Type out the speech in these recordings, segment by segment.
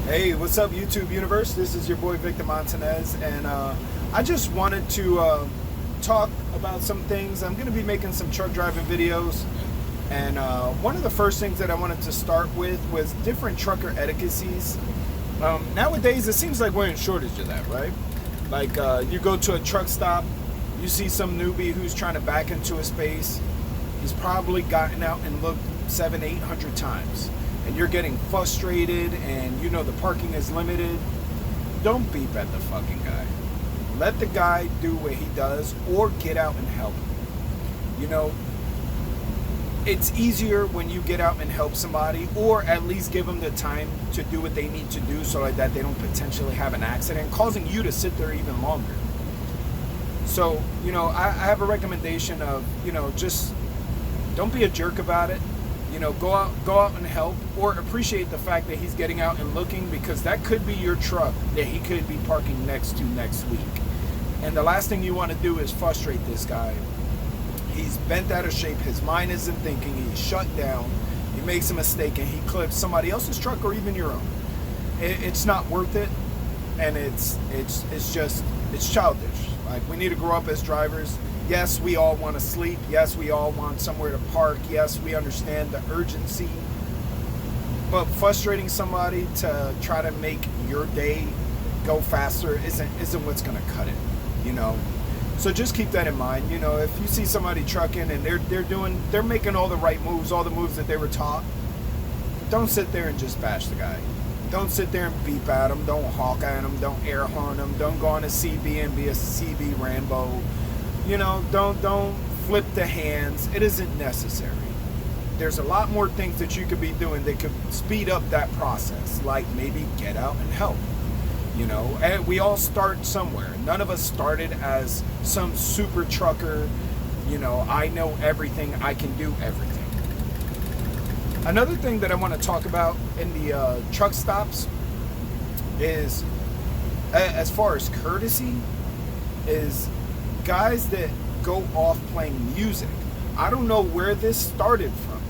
Hey, what's up, YouTube universe? This is your boy Victor Montanez, and I just wanted to talk about some things. I'm going to be making some truck driving videos, and one of the first things that I wanted to start with was different trucker etiquettes. Nowadays, it seems like we're in shortage of that, right? Like you go to a truck stop, you see some newbie who's trying to back into a space. He's probably gotten out and looked 700-800 times. And you're getting frustrated and you know the parking is limited. Don't beep at the fucking guy. Let the guy do what he does or get out and help him. You know, it's easier when you get out and help somebody, or at least give them the time to do what they need to do so like that they don't potentially have an accident, causing you to sit there even longer. So, you know, I have a recommendation of, you know, just don't be a jerk about it. You know, go out and help, or appreciate the fact that he's getting out and looking, because that could be your truck that he could be parking next to next week. And the last thing you want to do is frustrate this guy. He's bent out of shape. His mind isn't thinking. He's shut down. He makes a mistake and he clips somebody else's truck or even your own. It's not worth it, and it's childish. Like, we need to grow up as drivers. Yes, we all want to sleep. Yes, we all want somewhere to park. Yes, we understand the urgency. But frustrating somebody to try to make your day go faster isn't what's going to cut it, you know? So just keep that in mind. You know, if you see somebody trucking and they're making all the right moves, all the moves that they were taught, don't sit there and just bash the guy. Don't sit there and beep at him. Don't honk at him. Don't air horn him. Don't go on a CB and be a CB Rambo. You know, don't flip the hands. It isn't necessary. There's a lot more things that you could be doing that could speed up that process, like maybe get out and help. You know, and we all start somewhere. None of us started as some super trucker, you know, I know everything, I can do everything. Another thing that I want to talk about in the truck stops is, as far as courtesy, is guys that go off playing music. I don't know where this started from,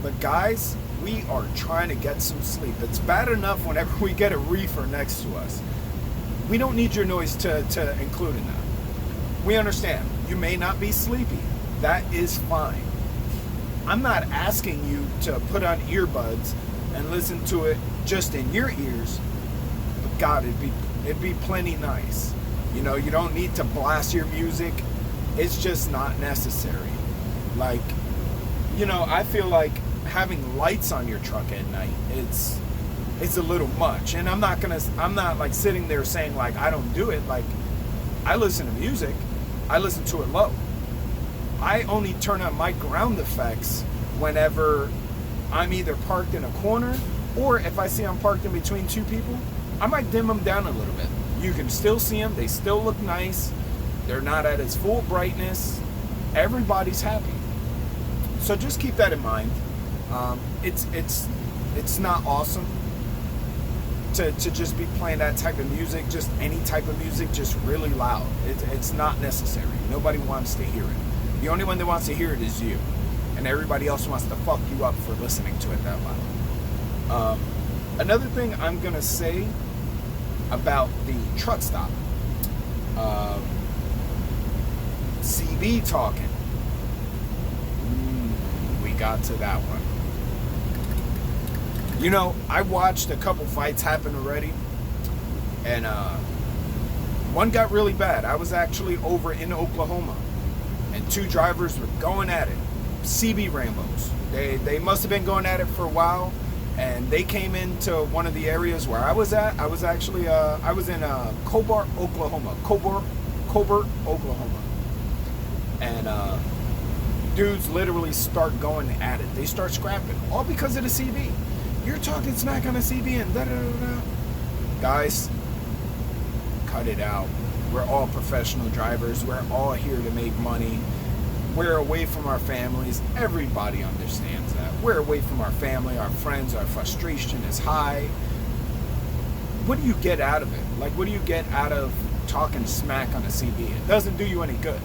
but guys, we are trying to get some sleep. It's bad enough whenever we get a reefer next to us. We don't need your noise to include in that. We understand. You may not be sleepy. That is fine. I'm not asking you to put on earbuds and listen to it just in your ears, but God, it'd be plenty nice. You know, you don't need to blast your music. It's just not necessary. Like, you know, I feel like having lights on your truck at night, it's a little much. And I'm not like sitting there saying like I don't do it. Like, I listen to music. I listen to it low. I only turn on my ground effects whenever I'm either parked in a corner, or if I see I'm parked in between two people, I might dim them down a little bit. You can still see them. They still look nice. They're not at its full brightness. Everybody's happy. So just keep that in mind. It's not awesome to just be playing that type of music, just any type of music, just really loud. It's not necessary. Nobody wants to hear it. The only one that wants to hear it is you. And everybody else wants to fuck you up for listening to it that loud. Another thing I'm going to say about the truck stop. CB talking. We got to that one. You know, I watched a couple fights happen already, and one got really bad. I was actually over in Oklahoma, and two drivers were going at it. CB Rambos. They must have been going at it for a while. And they came into one of the areas where I was at. I was actually, I was in Cobart, Oklahoma. Cobart, Oklahoma. And dudes literally start going at it. They start scrapping, all because of the CB. You're talking smack on a CB and da-da-da-da. Guys, cut it out. We're all professional drivers. We're all here to make money. We're away from our families. Everybody understands that. We're away from our family, our friends. Our frustration is high. What do you get out of it? Like, what do you get out of talking smack on a CB? It doesn't do you any good.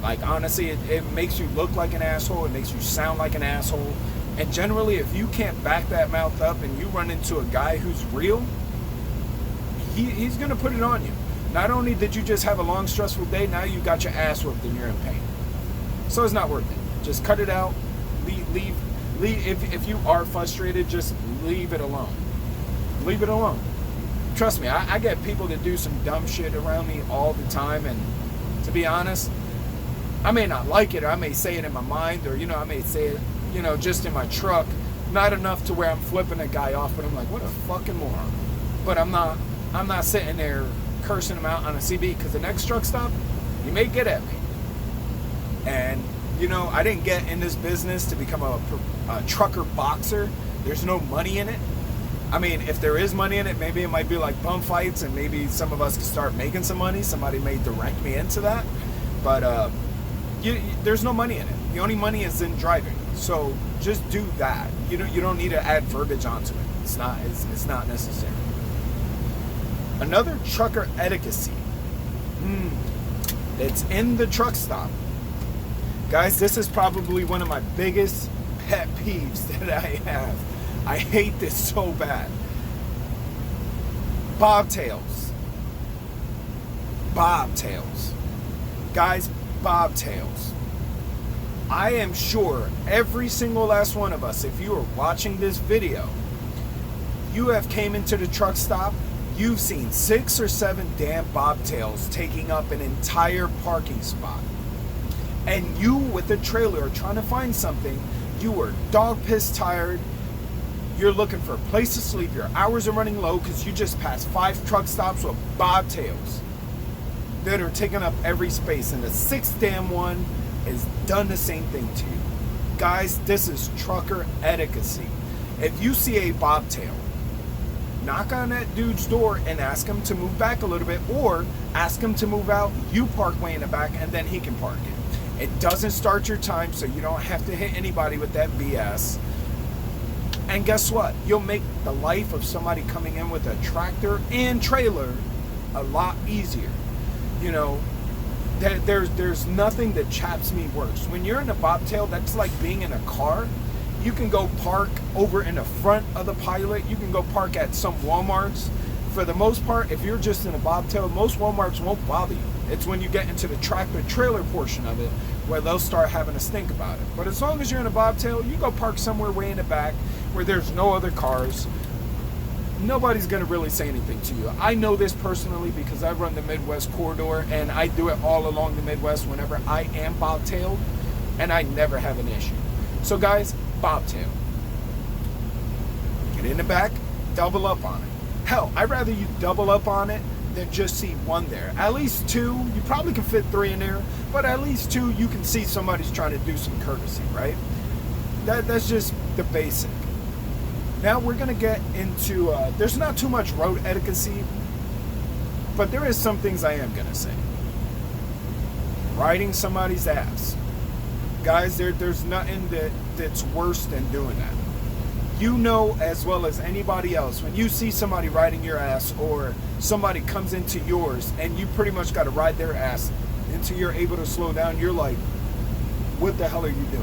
Like, honestly, it makes you look like an asshole. It makes you sound like an asshole. And generally, if you can't back that mouth up and you run into a guy who's real, he's going to put it on you. Not only did you just have a long, stressful day, now you got your ass whooped and you're in pain. So it's not worth it. Just cut it out. Leave. If you are frustrated, just leave it alone. Leave it alone. Trust me, I get people that do some dumb shit around me all the time, and to be honest, I may not like it, or I may say it in my mind, or, I may say it, just in my truck. Not enough to where I'm flipping a guy off, but I'm like, what a fucking moron. But I'm not sitting there cursing him out on a CB, because the next truck stop, he may get at me. And, I didn't get in this business to become a trucker boxer. There's no money in it. I mean, if there is money in it, maybe it might be like bum fights, and maybe some of us can start making some money. Somebody may direct me into that. But there's no money in it. The only money is in driving. So just do that. You don't need to add verbiage onto it. It's not necessary. Another trucker etiquette. It's in the truck stop. Guys, this is probably one of my biggest pet peeves that I have. I hate this so bad. Bobtails. Bobtails. Guys, bobtails. I am sure every single last one of us, if you are watching this video, you have came into the truck stop, you've seen 6 or 7 damn bobtails taking up an entire parking spot. And you with a trailer are trying to find something, you are dog piss tired, you're looking for a place to sleep, your hours are running low because you just passed 5 truck stops with bobtails that are taking up every space, and the 6th damn one has done the same thing to you. Guys, this is trucker etiquette. If you see a bobtail, knock on that dude's door and ask him to move back a little bit, or ask him to move out, you park way in the back, and then he can park it. It doesn't start your time, so you don't have to hit anybody with that BS. And guess what? You'll make the life of somebody coming in with a tractor and trailer a lot easier. There's nothing that chaps me worse. When you're in a bobtail, that's like being in a car. You can go park over in the front of the Pilot. You can go park at some Walmarts. For the most part, if you're just in a bobtail, most Walmarts won't bother you. It's when you get into the tractor trailer portion of it where they'll start having to stink about it. But as long as you're in a bobtail, you go park somewhere way in the back where there's no other cars. Nobody's going to really say anything to you. I know this personally because I run the Midwest corridor, and I do it all along the Midwest whenever I am bobtailed, and I never have an issue. So guys, bobtail. Get in the back, double up on it. Hell, I'd rather you double up on it than just see one there. At least 2, you probably can fit 3 in there, but at least 2, you can see somebody's trying to do some courtesy, right? That's just the basic. Now we're going to get into, there's not too much road etiquette, but there is some things I am going to say. Riding somebody's ass. Guys, there's nothing that's worse than doing that. You know as well as anybody else, when you see somebody riding your ass, or somebody comes into yours and you pretty much got to ride their ass until you're able to slow down, you're like, what the hell are you doing?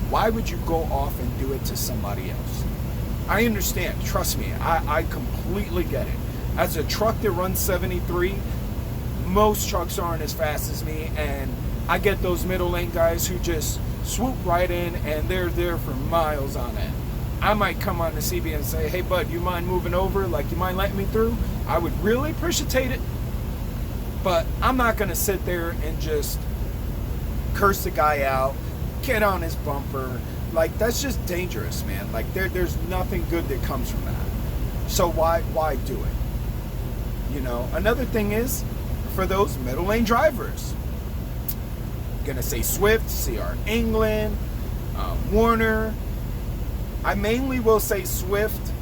Why would you go off and do it to somebody else? I understand, trust me, I completely get it. As a truck that runs 73, most trucks aren't as fast as me, and I get those middle lane guys who just swoop right in and they're there for miles on end. I might come on the CB and say, hey bud, you mind moving over? Like, you mind letting me through? I would really appreciate it. But I'm not going to sit there and just curse the guy out, get on his bumper. Like, that's just dangerous, man. Like, there's nothing good that comes from that. So why do it? Another thing is, for those middle lane drivers, I'm going to say Swift, CR England, Warner. I mainly will say Swift.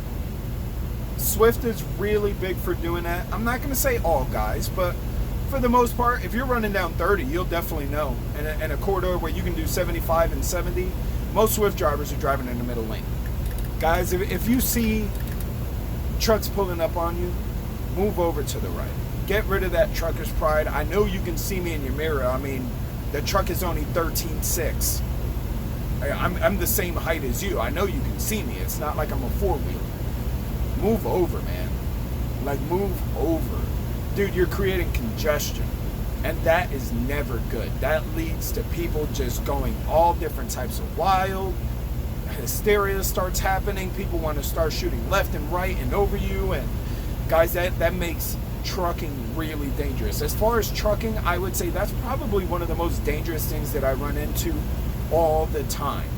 Swift is really big for doing that. I'm not going to say all guys, but for the most part, if you're running down 30, you'll definitely know. In a corridor where you can do 75 and 70, most Swift drivers are driving in the middle lane. Guys, if you see trucks pulling up on you, move over to the right. Get rid of that trucker's pride. I know you can see me in your mirror. I mean, the truck is only 13.6. I'm the same height as you. I know you can see me. It's not like I'm a four-wheeler. Move over, man. Like, move over. Dude, you're creating congestion. And that is never good. That leads to people just going all different types of wild. Hysteria starts happening. People want to start shooting left and right and over you. And guys, that makes trucking really dangerous. As far as trucking, I would say that's probably one of the most dangerous things that I run into all the time,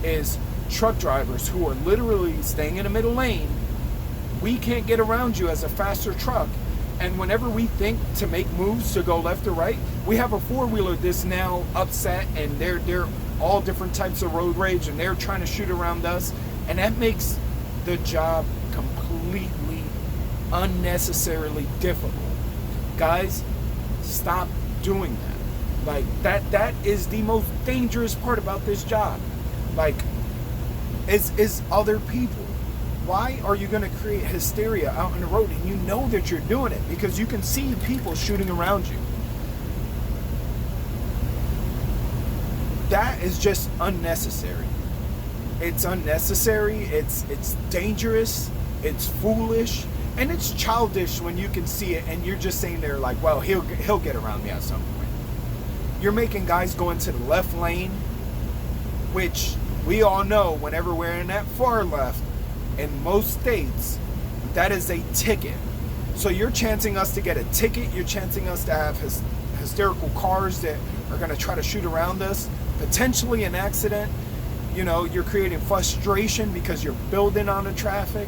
is truck drivers who are literally staying in a middle lane. We can't get around you as a faster truck, and whenever we think to make moves to go left or right, we have a four-wheeler that's now upset, and they're all different types of road rage, and they're trying to shoot around us, and that makes the job completely unnecessarily difficult. Guys, stop doing that. Like, that is the most dangerous part about this job. Like, is other people. Why are you going to create hysteria out on the road and you know that you're doing it? Because you can see people shooting around you. That is just unnecessary. It's unnecessary, it's dangerous, it's foolish, and it's childish when you can see it and you're just saying there like, well, he'll get around me at some point. You're making guys go into the left lane, which we all know whenever we're in that far left, in most states, that is a ticket. So you're chancing us to get a ticket. You're chancing us to have hysterical cars that are going to try to shoot around us, potentially an accident. You know, you're creating frustration because you're building on the traffic.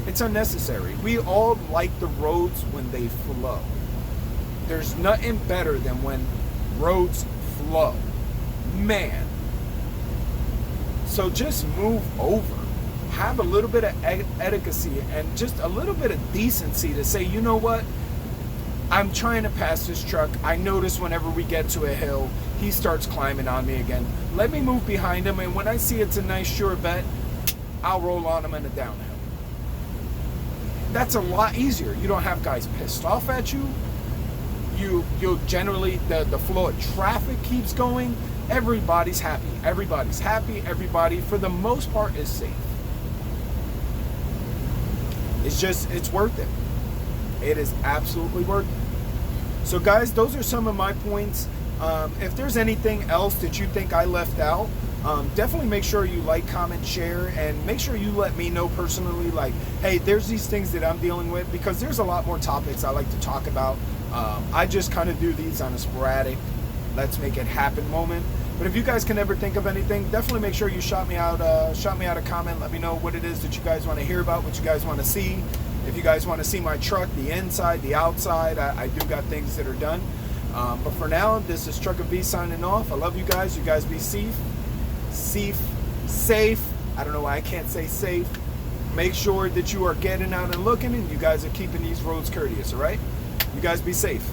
It's unnecessary. We all like the roads when they flow. There's nothing better than when roads flow. Man. So just move over. Have a little bit of etiquette and just a little bit of decency to say, you know what? I'm trying to pass this truck. I notice whenever we get to a hill, he starts climbing on me again. Let me move behind him, and when I see it's a nice sure bet, I'll roll on him in a downhill. That's a lot easier. You don't have guys pissed off at you. You'll generally, the flow of traffic keeps going. Everybody's happy. Everybody's happy. Everybody, for the most part, is safe. It's worth it. It is absolutely worth it. So guys, those are some of my points. If there's anything else that you think I left out, definitely make sure you like, comment, share, and make sure you let me know personally, like, hey, there's these things that I'm dealing with, because there's a lot more topics I like to talk about. I just kind of do these on a sporadic, let's make it happen moment. But if you guys can ever think of anything, definitely make sure you shout me out a comment. Let me know what it is that you guys want to hear about, what you guys want to see. If you guys want to see my truck, the inside, the outside, I do got things that are done. But for now, this is Trucker V signing off. I love you guys. You guys be safe. I don't know why I can't say safe. Make sure that you are getting out and looking, and you guys are keeping these roads courteous, all right? You guys be safe.